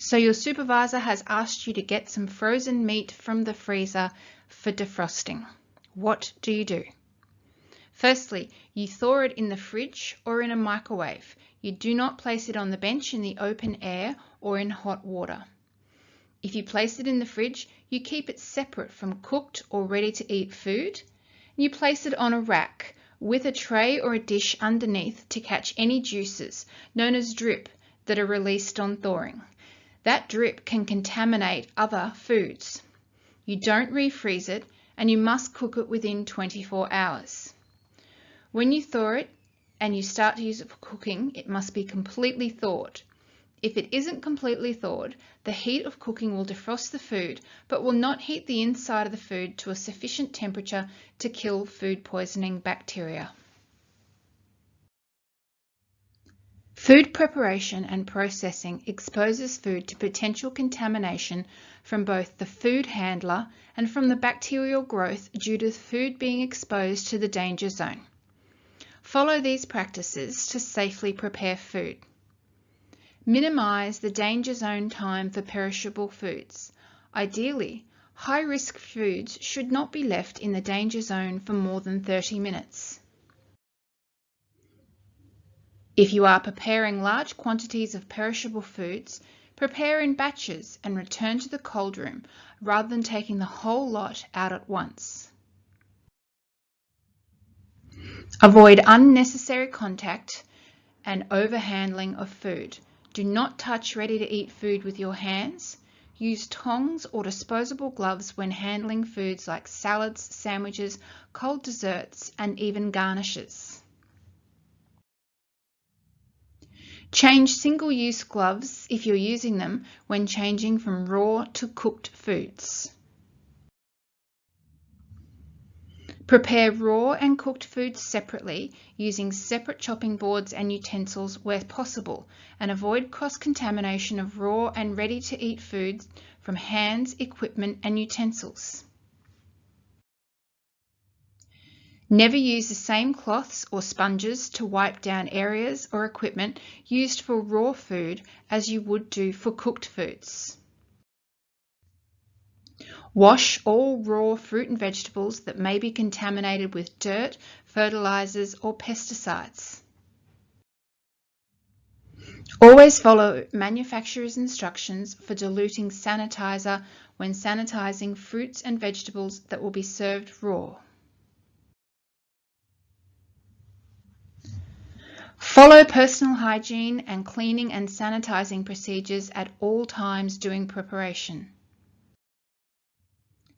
So your supervisor has asked you to get some frozen meat from the freezer for defrosting. What do you do? Firstly, you thaw it in the fridge or in a microwave. You do not place it on the bench in the open air or in hot water. If you place it in the fridge, you keep it separate from cooked or ready-to-eat food. You place it on a rack with a tray or a dish underneath to catch any juices, known as drip, that are released on thawing. That drip can contaminate other foods. You don't refreeze it, and you must cook it within 24 hours. When you thaw it and you start to use it for cooking, it must be completely thawed. If it isn't completely thawed, the heat of cooking will defrost the food, but will not heat the inside of the food to a sufficient temperature to kill food poisoning bacteria. Food preparation and processing exposes food to potential contamination from both the food handler and from the bacterial growth due to the food being exposed to the danger zone. Follow these practices to safely prepare food. Minimize the danger zone time for perishable foods. Ideally, high-risk foods should not be left in the danger zone for more than 30 minutes. If you are preparing large quantities of perishable foods, prepare in batches and return to the cold room rather than taking the whole lot out at once. Avoid unnecessary contact and overhandling of food. Do not touch ready-to-eat food with your hands. Use tongs or disposable gloves when handling foods like salads, sandwiches, cold desserts, and even garnishes. Change single-use gloves if you're using them when changing from raw to cooked foods. Prepare raw and cooked foods separately using separate chopping boards and utensils where possible, and avoid cross-contamination of raw and ready-to-eat foods from hands, equipment, and utensils. Never use the same cloths or sponges to wipe down areas or equipment used for raw food as you would do for cooked foods. Wash all raw fruit and vegetables that may be contaminated with dirt, fertilizers, or pesticides. Always follow manufacturer's instructions for diluting sanitizer when sanitizing fruits and vegetables that will be served raw. Follow personal hygiene and cleaning and sanitizing procedures at all times during preparation.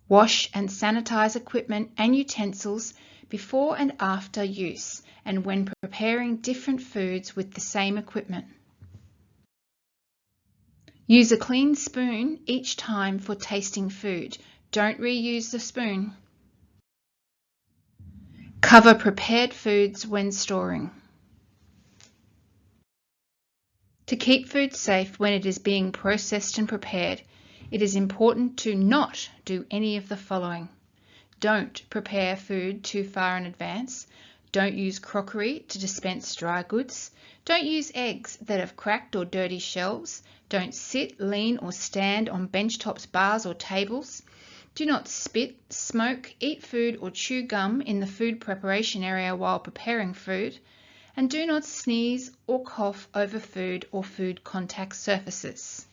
Wash and sanitize equipment and utensils before and after use and when preparing different foods with the same equipment. Use a clean spoon each time for tasting food. Don't reuse the spoon. Cover prepared foods when storing. To keep food safe when it is being processed and prepared, it is important to not do any of the following. Don't prepare food too far in advance. Don't use crockery to dispense dry goods. Don't use eggs that have cracked or dirty shells. Don't sit, lean, or stand on bench tops, bars, or tables. Do not spit, smoke, eat food, or chew gum in the food preparation area while preparing food. And do not sneeze or cough over food or food contact surfaces.